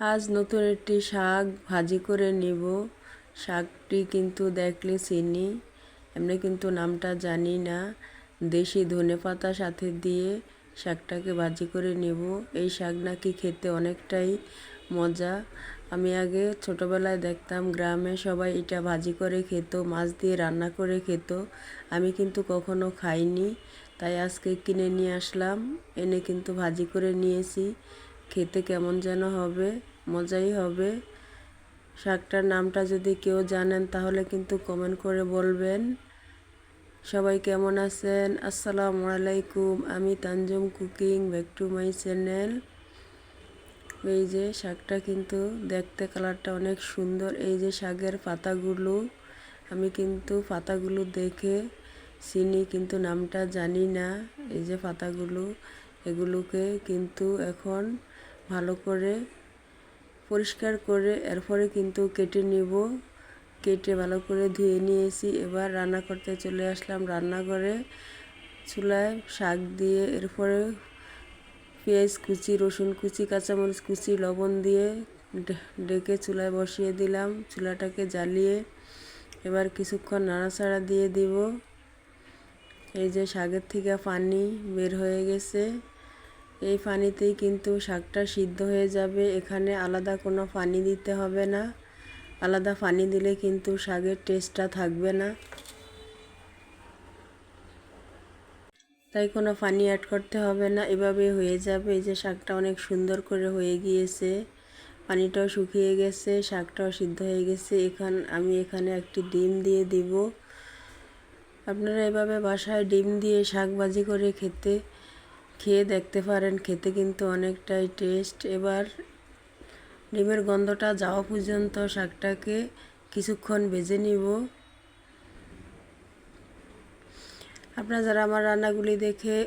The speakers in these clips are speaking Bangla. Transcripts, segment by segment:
আজ নতুন একটি শাক ভাজি করে নিব। শাকটি কিন্তু দেখলে চিনি, এমনি কিন্তু নামটা জানি না। দেশি ধনেপাতা সাথে দিয়ে শাকটাকে ভাজি করে নিব। এই শাক নাকি খেতে অনেকটাই মজা। আমি আগে ছোটোবেলায় দেখতাম গ্রামে সবাই এটা ভাজি করে খেত, মাছ দিয়ে রান্না করে খেত। আমি কিন্তু কখনো খাইনি, তাই আজকে কিনে নিয়ে আসলাম। এনে কিন্তু ভাজি করে নিয়েছি। খেতে কেমন যেন হবে, মজাই হবে। শাকটার নামটা যদি কেউ জানেন তাহলে কিন্তু কমেন্ট করে বলবেন। সবাই কেমন আছেন? আসসালামু আলাইকুম। আমি Tanjum cooking, back to my channel. এই যে শাকটা কিন্তু দেখতে কালারটা অনেক সুন্দর। এই যে শাকের পাতাগুলো, আমি কিন্তু পাতাগুলো দেখে চিনি কিন্তু নামটা জানি না। এই যে পাতাগুলো, এগুলোকে কিন্তু এখন ভালো করে পরিষ্কার করে এরপরে কিন্তু কেটে নিব। কেটে ভালো করে ধুয়ে নিয়েছি। এবার রান্না করতে চলে আসলাম রান্নাঘরে। চুলায় শাক দিয়ে এরপরে পেঁয়াজ কুচি, রসুন কুচি, কাঁচামরিচ কুচি, লবণ দিয়ে ডেকে চুলায় বসিয়ে দিলাম। চুলাটাকে জ্বালিয়ে এবার কিছুক্ষণ নাড়াচাড়া দিয়ে দিব। এই যে শাকের থেকে পানি বের হয়ে গেছে, এই পানিতেই কিন্তু শাকটা সিদ্ধ হয়ে যাবে। এখানে আলাদা কোনো পানি দিতে হবে না। আলাদা পানি দিলে কিন্তু শাকের টেস্টটা থাকবে না, তাই কোনো পানি অ্যাড করতে হবে না। এভাবে হয়ে যাবে। এই যে শাকটা অনেক সুন্দর করে হয়ে গিয়েছে, পানিটাও শুকিয়ে গেছে, শাকটাও সিদ্ধ হয়ে গেছে। আমি এখানে একটি ডিম দিয়ে দিব। আপনারা এভাবে বাসায় ডিম দিয়ে শাক ভাজি করে খেয়ে দেখতে পারেন। খেতে কিন্তু অনেকটাই টেস্ট। এবার ডিমের গন্ধটা যাওয়া পর্যন্ত শাকটাকে কিছুক্ষণ ভেজে নিব। আপনারা যারা আমার রান্নাগুলি দেখে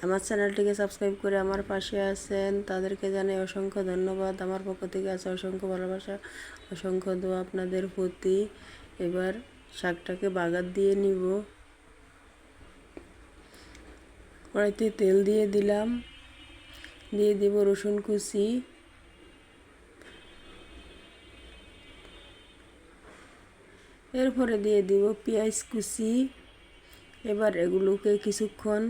আমার চ্যানেলটিকে সাবস্ক্রাইব করে আমার পাশে আছেন, তাদেরকে জানাই অসংখ্য ধন্যবাদ। আমার পক্ষ থেকে আছে অসংখ্য ভালোবাসা, অসংখ্য দোয়া আপনাদের প্রতি। এবার শাকটাকে বাগার দিয়ে নিব। কড়াইতে তেল দিয়ে দিলাম, দিয়ে দিব রসুন কুচি, এরপরে দিয়ে দিব পেঁয়াজ কুচি। এবার এগুলোকে কিছুক্ষণ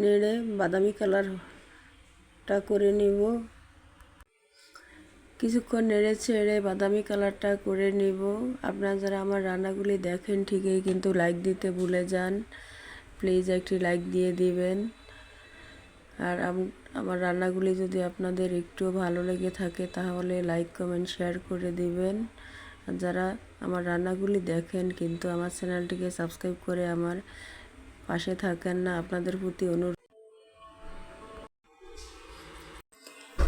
নেড়ে বাদামি কালারটা করে নিব। কিছুক্ষণ নেড়ে ছেড়ে বাদামি কালারটা করে নিব। আপনারা যারা আমার রান্নাগুলি দেখেন ঠিকই কিন্তু লাইক দিতে ভুলে যান। প্লিজ একটি লাইক দিয়ে দিবেন। আর আমার রান্নাগুলি যদি আপনাদের একটু ভালো লেগে থাকে তাহলে লাইক, কমেন্ট, শেয়ার করে দিবেন। আর যারা আমার রান্নাগুলি দেখেন কিন্তু আমার চ্যানেলটিকে সাবস্ক্রাইব করে আমার পাশে থাকেন না, আপনাদের প্রতি অনুরোধ।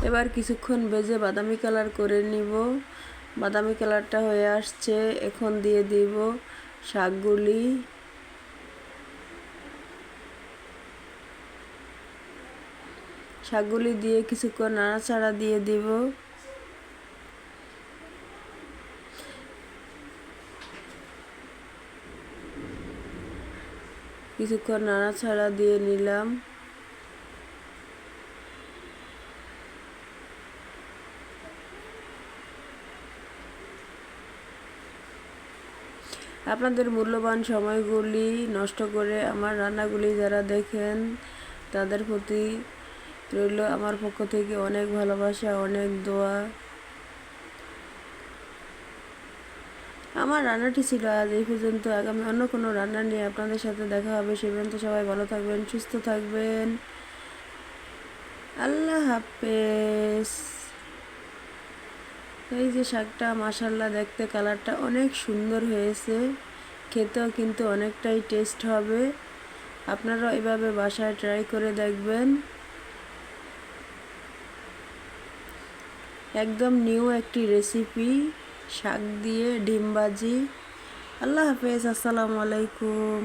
এবার কিছুক্ষণ ভেজে বাদামি কালার করে নিব। বাদামি কালারটা হয়ে আসছে, এখন দিয়ে দিব শাকগুলি। শাকগুলি দিয়ে কিছুক্ষণ নাড়াচাড়া দিয়ে দিব। কিছুক্ষণ নাড়াচাড়া দিয়ে নিলাম। আপনাদের মূল্যবান সময়গুলি নষ্ট করে আমার রান্নাগুলি যারা দেখেন তাদের প্রতি রইল আমার পক্ষ থেকে অনেক ভালোবাসা, অনেক দোয়া। আমার রান্নাটি ছিল আজ এই পর্যন্ত। আগামী অন্য কোনো রান্না নিয়ে আপনাদের সাথে দেখা হবে। সে পর্যন্ত সবাই ভালো থাকবেন, সুস্থ থাকবেন। আল্লাহ হাফেজ। এই যে শাকটা মাশাআল্লাহ দেখতে কালারটা অনেক সুন্দর হয়েছে, খেতেও কিন্তু অনেকটাই টেস্ট হবে। আপনারা এভাবে বাসায় ট্রাই করে দেখবেন। একদম নিউ একটি রেসিপি, শাক দিয়ে ডিম ভাজি। আল্লাহ হাফেজ, আসসালামু আলাইকুম।